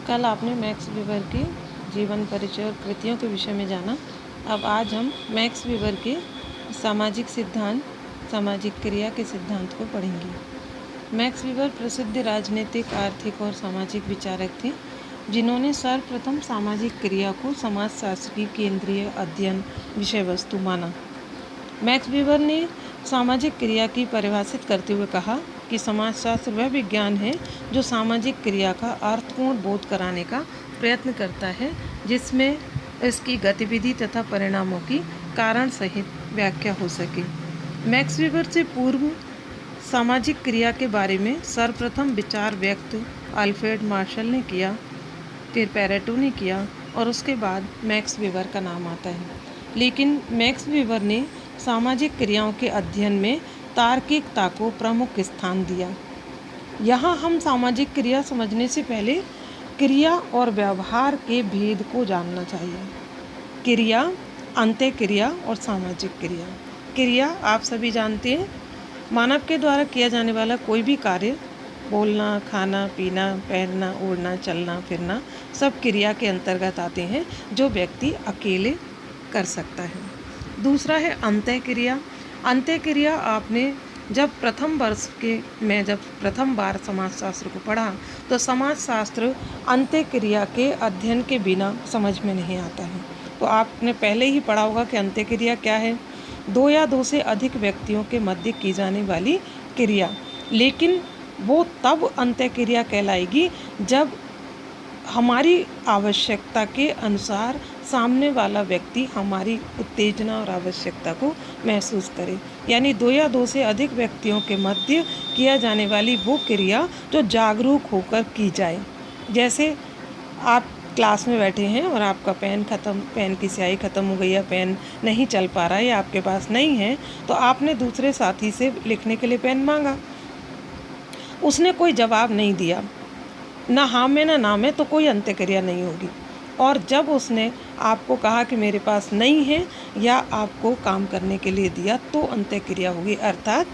कल आपने max weber के जीवन परिचय और कृतियों के विषय में जाना। अब आज हम मैक्स वेबर के सामाजिक सिद्धांत, सामाजिक क्रिया के सिद्धांत को पढ़ेंगे। मैक्स वेबर प्रसिद्ध राजनीतिक, आर्थिक और सामाजिक विचारक थे, जिन्होंने सर्वप्रथम सामाजिक क्रिया को समाजशास्त्र की केंद्रीय अध्ययन विषय वस्तु माना। मैक्स वेबर ने सामाजिक क्रिया की परिभाषित करते हुए कहा कि समाजशास्त्र वह विज्ञान है जो सामाजिक क्रिया का अर्थपूर्ण बोध कराने का प्रयत्न करता है, जिसमें इसकी गतिविधि तथा परिणामों की कारण सहित व्याख्या हो सके। मैक्स वेबर से पूर्व सामाजिक क्रिया के बारे में सर्वप्रथम विचार व्यक्त अल्फ्रेड मार्शल ने किया, फिर पैरेटो ने किया और उसके बाद मैक्स वेबर का नाम आता है। लेकिन मैक्स वेबर ने सामाजिक क्रियाओं के अध्ययन में तार्किकता को प्रमुख स्थान दिया। यहाँ हम सामाजिक क्रिया समझने से पहले क्रिया और व्यवहार के भेद को जानना चाहिए। क्रिया, अंत्यक्रिया और सामाजिक क्रिया। क्रिया आप सभी जानते हैं, मानव के द्वारा किया जाने वाला कोई भी कार्य, बोलना, खाना, पीना, पहनना, उड़ना, चलना, फिरना, सब क्रिया के अंतर्गत आते हैं जो व्यक्ति अकेले कर सकता है। दूसरा है अंत्यक्रिया। अंत्यक्रिया आपने जब प्रथम बार समाजशास्त्र को पढ़ा तो समाजशास्त्र अंत्यक्रिया के अध्ययन के बिना समझ में नहीं आता है। तो आपने पहले ही पढ़ा होगा कि अंत्यक्रिया क्या है, दो या दो से अधिक व्यक्तियों के मध्य की जाने वाली क्रिया। लेकिन वो तब अंत्यक्रिया कहलाएगी जब हमारी आवश्यकता के अनुसार सामने वाला व्यक्ति हमारी उत्तेजना और आवश्यकता को महसूस करे। यानी दो या दो से अधिक व्यक्तियों के मध्य किया जाने वाली वो क्रिया जो जागरूक होकर की जाए। जैसे आप क्लास में बैठे हैं और आपका पेन की स्याही ख़त्म हो गई है, पेन नहीं चल पा रहा है या आपके पास नहीं है, तो आपने दूसरे साथी से लिखने के लिए पेन मांगा। उसने कोई जवाब नहीं दिया, ना हाँ में ना ना में, तो कोई अंत्यक्रिया नहीं होगी। और जब उसने आपको कहा कि मेरे पास नहीं है या आपको काम करने के लिए दिया, तो अंत्यक्रिया होगी। अर्थात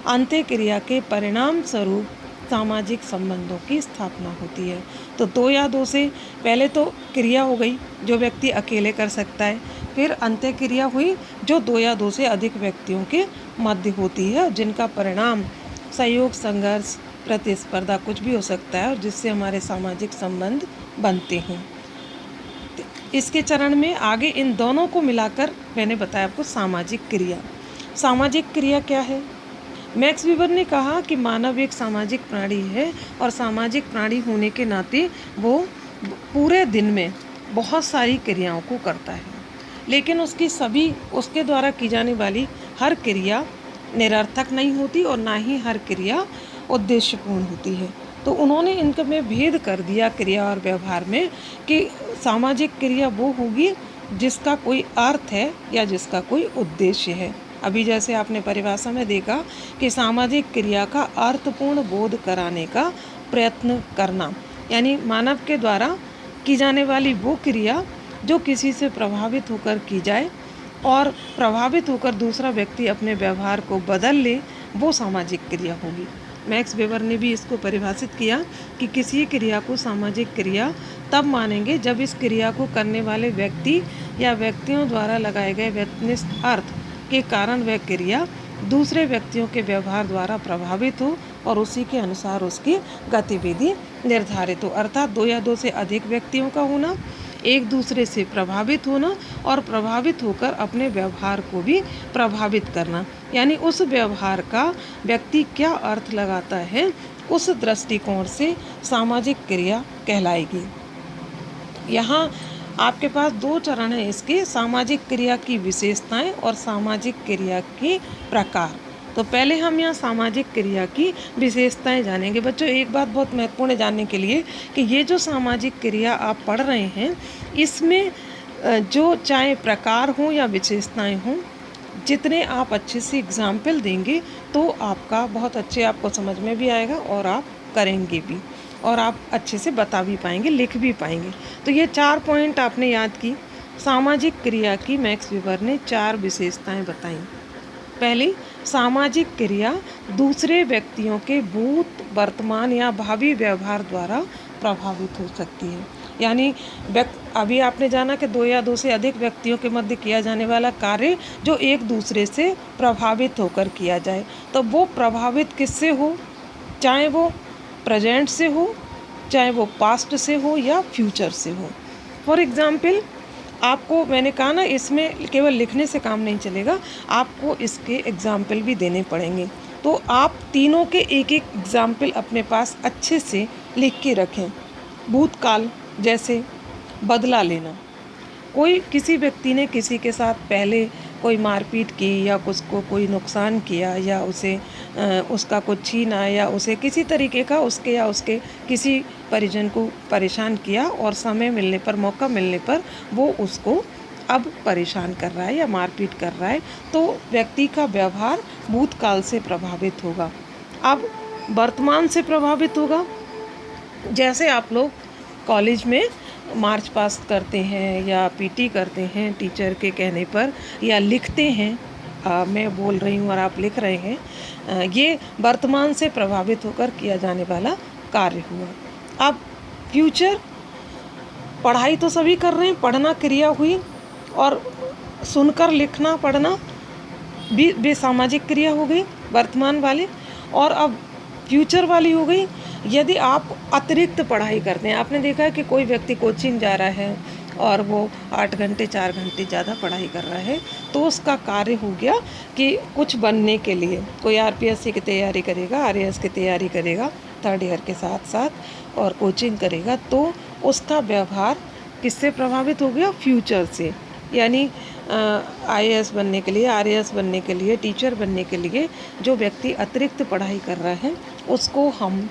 अंत्यक्रिया के परिणाम स्वरूप सामाजिक संबंधों की स्थापना होती है। तो दो या दो से पहले तो क्रिया हो गई जो व्यक्ति अकेले कर सकता है, फिर अंत्यक्रिया हुई जो दो या दो से अधिक व्यक्तियों के मध्य होती है, जिनका परिणाम सहयोग, संघर्ष, प्रतिस्पर्धा कुछ भी हो सकता है और जिससे हमारे सामाजिक संबंध बनते हैं। इसके चरण में आगे इन दोनों को मिलाकर मैंने बताया आपको सामाजिक क्रिया। सामाजिक क्रिया क्या है? मैक्स वेबर ने कहा कि मानव एक सामाजिक प्राणी है और सामाजिक प्राणी होने के नाते वो पूरे दिन में बहुत सारी क्रियाओं को करता है, लेकिन उसके द्वारा की जाने वाली हर क्रिया निरर्थक नहीं होती और ना ही हर क्रिया उद्देश्यपूर्ण होती है। तो उन्होंने इनमें भेद कर दिया क्रिया और व्यवहार में कि सामाजिक क्रिया वो होगी जिसका कोई अर्थ है या जिसका कोई उद्देश्य है। अभी जैसे आपने परिभाषा में देखा कि सामाजिक क्रिया का अर्थपूर्ण बोध कराने का प्रयत्न करना, यानी मानव के द्वारा की जाने वाली वो क्रिया जो किसी से प्रभावित होकर की जाए और प्रभावित होकर दूसरा व्यक्ति अपने व्यवहार को बदल ले, वो सामाजिक क्रिया होगी। मैक्स वेबर ने भी इसको परिभाषित किया कि किसी क्रिया को सामाजिक क्रिया तब मानेंगे जब इस क्रिया को करने वाले व्यक्ति या व्यक्तियों द्वारा लगाए गए व्यक्तिनिष्ठ अर्थ के कारण वह क्रिया दूसरे व्यक्तियों के व्यवहार द्वारा प्रभावित हो और उसी के अनुसार उसकी गतिविधि निर्धारित हो। अर्थात दो या दो से अधिक व्यक्तियों का होना, एक दूसरे से प्रभावित होना और प्रभावित होकर अपने व्यवहार को भी प्रभावित करना, यानी उस व्यवहार का व्यक्ति क्या अर्थ लगाता है उस दृष्टिकोण से सामाजिक क्रिया कहलाएगी। यहाँ आपके पास दो चरण हैं इसके, सामाजिक क्रिया की विशेषताएं और सामाजिक क्रिया के प्रकार। तो पहले हम यहाँ सामाजिक क्रिया की विशेषताएं जानेंगे। बच्चों, एक बात बहुत महत्वपूर्ण है जानने के लिए कि ये जो सामाजिक क्रिया आप पढ़ रहे हैं, इसमें जो चाहे प्रकार हों या विशेषताएं हों, जितने आप अच्छे से एग्जाम्पल देंगे तो आपका बहुत अच्छे आपको समझ में भी आएगा और आप करेंगे भी और आप अच्छे से बता भी पाएंगे, लिख भी पाएंगे। तो ये 4 पॉइंट आपने याद की। सामाजिक क्रिया की मैक्स वेबर ने 4 विशेषताएं बताई। पहली, सामाजिक क्रिया दूसरे व्यक्तियों के भूत, वर्तमान या भावी व्यवहार द्वारा प्रभावित हो सकती है। यानी अभी आपने जाना कि दो या दो से अधिक व्यक्तियों के मध्य किया जाने वाला कार्य जो एक दूसरे से प्रभावित होकर किया जाए, तो वो प्रभावित किससे हो, चाहे वो प्रेजेंट से हो, चाहे वो पास्ट से हो या फ्यूचर से हो। फॉर एग्ज़ाम्पल, आपको मैंने कहा ना, इसमें केवल लिखने से काम नहीं चलेगा, आपको इसके एग्ज़ाम्पल भी देने पड़ेंगे। तो आप तीनों के एक एक एग्ज़ाम्पल अपने पास अच्छे से लिख के रखें। भूतकाल, जैसे बदला लेना, कोई किसी व्यक्ति ने किसी के साथ पहले कोई मारपीट की या उसको कोई नुकसान किया या उसे उसका कुछ छीना या उसे किसी तरीके का उसके या उसके किसी परिजन को परेशान किया, और समय मिलने पर, मौका मिलने पर वो उसको अब परेशान कर रहा है या मारपीट कर रहा है, तो व्यक्ति का व्यवहार भूतकाल से प्रभावित होगा। अब वर्तमान से प्रभावित होगा, जैसे आप लोग कॉलेज में मार्च पास्ट करते हैं या पीटी करते हैं टीचर के कहने पर, या लिखते हैं, मैं बोल रही हूँ और आप लिख रहे हैं, ये वर्तमान से प्रभावित होकर किया जाने वाला कार्य हुआ। अब फ्यूचर, पढ़ाई तो सभी कर रहे हैं, पढ़ना क्रिया हुई, और सुनकर लिखना, पढ़ना भी सामाजिक क्रिया हो गई वर्तमान वाले। और अब फ्यूचर वाली हो गई, यदि आप अतिरिक्त पढ़ाई करते हैं, आपने देखा है कि कोई व्यक्ति कोचिंग जा रहा है और वो 8 घंटे 4 घंटे ज़्यादा पढ़ाई कर रहा है, तो उसका कार्य हो गया कि कुछ बनने के लिए कोई आरपीएससी की तैयारी करेगा, आरएएस की तैयारी करेगा 3rd ईयर के साथ साथ, और कोचिंग करेगा, तो उसका व्यवहार किससे प्रभावित हो गया, फ्यूचर से। यानी आईएएस बनने के लिए, आरएएस बनने के लिए, टीचर बनने के लिए जो व्यक्ति अतिरिक्त पढ़ाई कर रहा है, उसको हम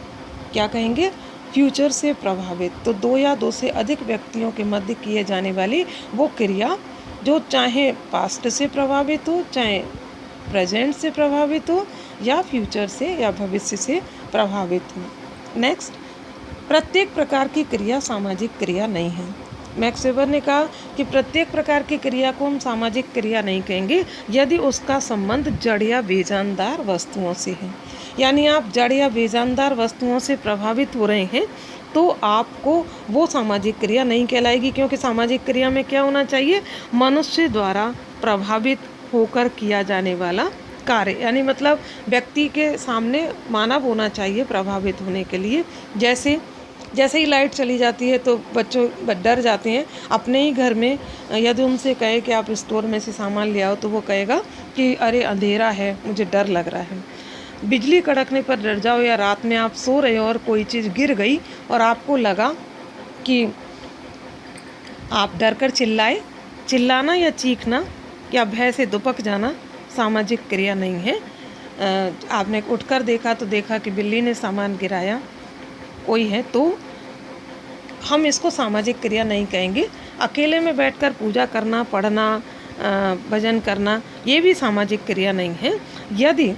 क्या कहेंगे, फ्यूचर से प्रभावित। तो दो या दो से अधिक व्यक्तियों के मध्य किए जाने वाली वो क्रिया जो चाहे पास्ट से प्रभावित हो, चाहे प्रेजेंट से प्रभावित हो, या फ्यूचर से या भविष्य से प्रभावित हो। नेक्स्ट, प्रत्येक प्रकार की क्रिया सामाजिक क्रिया नहीं है। मैक्स वेबर ने कहा कि प्रत्येक प्रकार की क्रिया को हम सामाजिक क्रिया नहीं कहेंगे यदि उसका संबंध जड़ या बेजानदार वस्तुओं से है। यानी आप जड़ या बेजानदार वस्तुओं से प्रभावित हो रहे हैं तो आपको वो सामाजिक क्रिया नहीं कहलाएगी, क्योंकि सामाजिक क्रिया में क्या होना चाहिए, मनुष्य द्वारा प्रभावित होकर किया जाने वाला कार्य, यानी मतलब व्यक्ति के सामने मानव होना चाहिए प्रभावित होने के लिए। जैसे ही लाइट चली जाती है तो बच्चों डर जाते हैं। अपने ही घर में यदि उनसे कहे कि आप स्टोर में से सामान ले आओ, तो वो कहेगा कि अरे अंधेरा है, मुझे डर लग रहा है। बिजली कड़कने पर डर जाओ, या रात में आप सो रहे हो और कोई चीज़ गिर गई और आपको लगा कि आप डर कर चिल्लाना या चीखना या भय से दुबक जाना सामाजिक क्रिया नहीं है। आपने उठकर देखा तो देखा कि बिल्ली ने सामान गिराया कोई है, तो हम इसको सामाजिक क्रिया नहीं कहेंगे। अकेले में बैठकर पूजा करना, पढ़ना, भजन करना, ये भी सामाजिक क्रिया नहीं है। यदि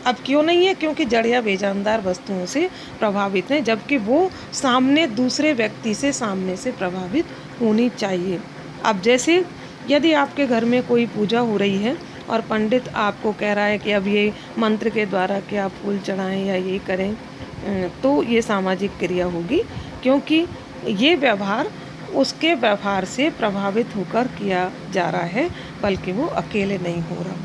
अब क्यों नहीं है, क्योंकि जड़ या बेजानदार वस्तुओं से प्रभावित हैं, जबकि वो सामने दूसरे व्यक्ति से सामने से प्रभावित होनी चाहिए। अब जैसे यदि आपके घर में कोई पूजा हो रही है और पंडित आपको कह रहा है कि अब ये मंत्र के द्वारा कि आप फूल चढ़ाएं या ये करें, तो ये सामाजिक क्रिया होगी, क्योंकि ये व्यवहार उसके व्यवहार से प्रभावित होकर किया जा रहा है, बल्कि वो अकेले नहीं हो रहा।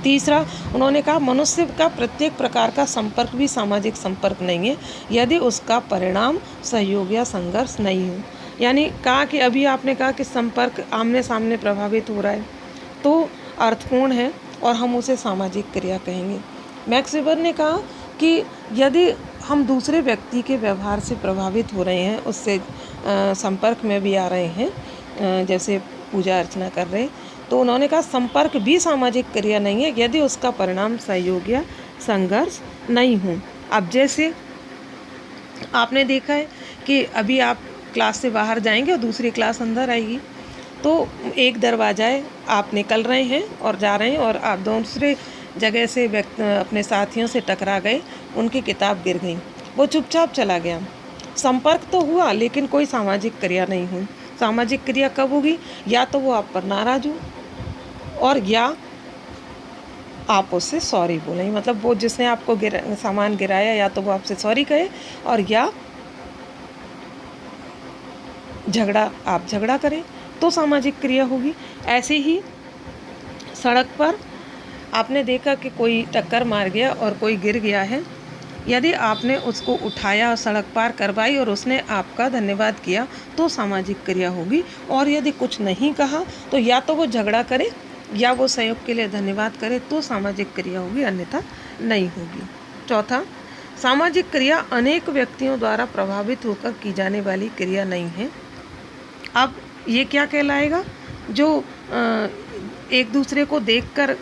तीसरा, उन्होंने कहा मनुष्य का प्रत्येक प्रकार का संपर्क भी सामाजिक संपर्क नहीं है यदि उसका परिणाम सहयोग या संघर्ष नहीं हो। यानी कहा कि अभी आपने कहा कि संपर्क आमने सामने प्रभावित हो रहा है तो अर्थपूर्ण है और हम उसे सामाजिक क्रिया कहेंगे। मैक्स वेबर ने कहा कि यदि हम दूसरे व्यक्ति के व्यवहार से प्रभावित हो रहे हैं, उससे संपर्क में भी आ रहे हैं, जैसे पूजा अर्चना कर रहे, तो उन्होंने कहा संपर्क भी सामाजिक क्रिया नहीं है यदि उसका परिणाम सहयोग या संघर्ष नहीं हो। अब जैसे आपने देखा है कि अभी आप क्लास से बाहर जाएंगे और दूसरी क्लास अंदर आएगी, तो एक दरवाजा है, आप निकल रहे हैं और जा रहे हैं और आप दूसरे जगह से अपने साथियों से टकरा गए, उनकी किताब गिर गई, वो चुपचाप चला गया। संपर्क तो हुआ लेकिन कोई सामाजिक क्रिया नहीं हुई। सामाजिक क्रिया कब होगी, या तो वो आप पर नाराज़ हो और या आप उससे सॉरी बोलें, मतलब वो जिसने आपको सामान गिराया या तो वो आपसे सॉरी कहे और या आप झगड़ा करें, तो सामाजिक क्रिया होगी। ऐसे ही सड़क पर आपने देखा कि कोई टक्कर मार गया और कोई गिर गया है, यदि आपने उसको उठाया और सड़क पार करवाई और उसने आपका धन्यवाद किया तो सामाजिक क्रिया होगी। और यदि कुछ नहीं कहा तो या तो वो झगड़ा करे या वो सहयोग के लिए धन्यवाद करे तो सामाजिक क्रिया होगी, अन्यथा नहीं होगी। चौथा, सामाजिक क्रिया अनेक व्यक्तियों द्वारा प्रभावित होकर की जाने वाली क्रिया नहीं है। अब ये क्या कहलाएगा? जो एक दूसरे को देखकर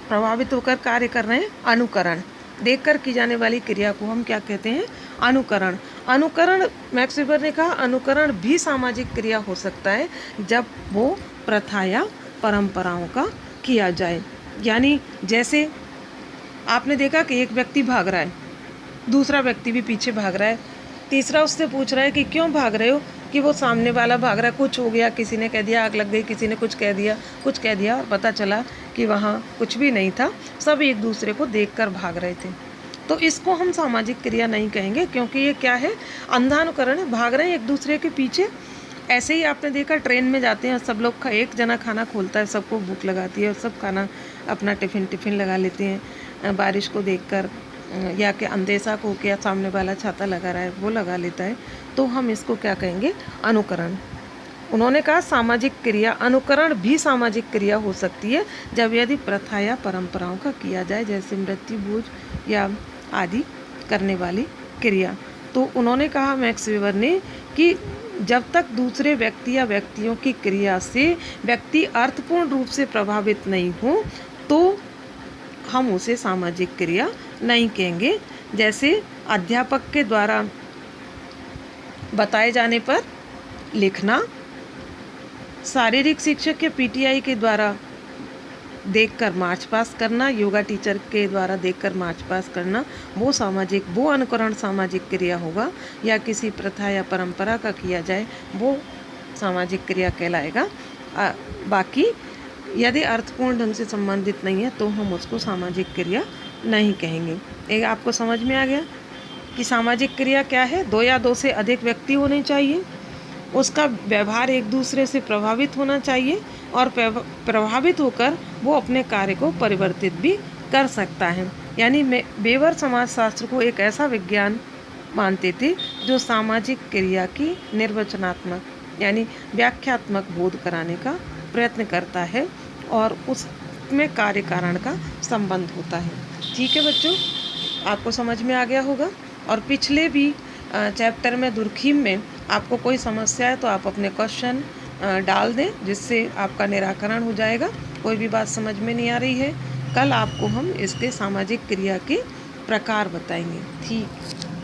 प्रभावित होकर कार्य कर रहे हैं, अनुकरण। देखकर की जाने वाली क्रिया को हम क्या कहते हैं? अनुकरण। अनुकरण, मैक्स वेबर ने कहा, अनुकरण भी सामाजिक क्रिया हो सकता है जब वो प्रथा या परंपराओं का किया जाए। यानी जैसे आपने देखा कि एक व्यक्ति भाग रहा है, दूसरा व्यक्ति भी पीछे भाग रहा है, तीसरा उससे पूछ रहा है कि क्यों भाग रहे हो? कि वो सामने वाला भाग रहा है, कुछ हो गया, किसी ने कह दिया आग लग गई, किसी ने कुछ कह दिया और पता चला कि वहाँ कुछ भी नहीं था, सब एक दूसरे को देखकर भाग रहे थे। तो इसको हम सामाजिक क्रिया नहीं कहेंगे, क्योंकि ये क्या है? अंधानुकरण है, भाग रहे हैं एक दूसरे के पीछे। ऐसे ही आपने देखा ट्रेन में जाते हैं, सब लोग एक जना खाना खोलता है, सबको भूख लगाती है और सब खाना अपना टिफ़िन लगा लेते हैं, बारिश को देखकर या कि अंधेसा को क्या सामने वाला छाता लगा रहा है वो लगा लेता है, तो हम इसको क्या कहेंगे? अनुकरण। उन्होंने कहा सामाजिक क्रिया, अनुकरण भी सामाजिक क्रिया हो सकती है जब यदि प्रथा या परंपराओं का किया जाए, जैसे मृत्यु भोज या आदि करने वाली क्रिया। तो उन्होंने कहा, मैक्स वेबर ने, कि जब तक दूसरे व्यक्ति या व्यक्तियों की क्रिया से व्यक्ति अर्थपूर्ण रूप से प्रभावित नहीं हो तो हम उसे सामाजिक क्रिया नहीं कहेंगे। जैसे अध्यापक के द्वारा बताए जाने पर लिखना, शारीरिक शिक्षक के पीटीआई के द्वारा देखकर मार्च पास करना, योगा टीचर के द्वारा देखकर मार्च पास करना, वो अनुकरण सामाजिक क्रिया होगा। या किसी प्रथा या परंपरा का किया जाए वो सामाजिक क्रिया कहलाएगा। बाकी यदि अर्थपूर्ण ढंग से संबंधित नहीं है तो हम उसको सामाजिक क्रिया नहीं कहेंगे। एक आपको समझ में आ गया कि सामाजिक क्रिया क्या है? 2 या 2 से अधिक व्यक्ति होने चाहिए, उसका व्यवहार एक दूसरे से प्रभावित होना चाहिए और प्रभावित होकर वो अपने कार्य को परिवर्तित भी कर सकता है। यानी वेबर समाजशास्त्र को एक ऐसा विज्ञान मानते थे जो सामाजिक क्रिया की निर्वचनात्मक यानी व्याख्यात्मक बोध कराने का प्रयत्न करता है और उसमें कार्य कारण का संबंध होता है। ठीक है बच्चों, आपको समझ में आ गया होगा। और पिछले भी चैप्टर में दुर्खीम में आपको कोई समस्या है तो आप अपने क्वेश्चन डाल दें, जिससे आपका निराकरण हो जाएगा। कोई भी बात समझ में नहीं आ रही है, कल आपको हम इसके सामाजिक क्रिया के प्रकार बताएंगे। ठीक।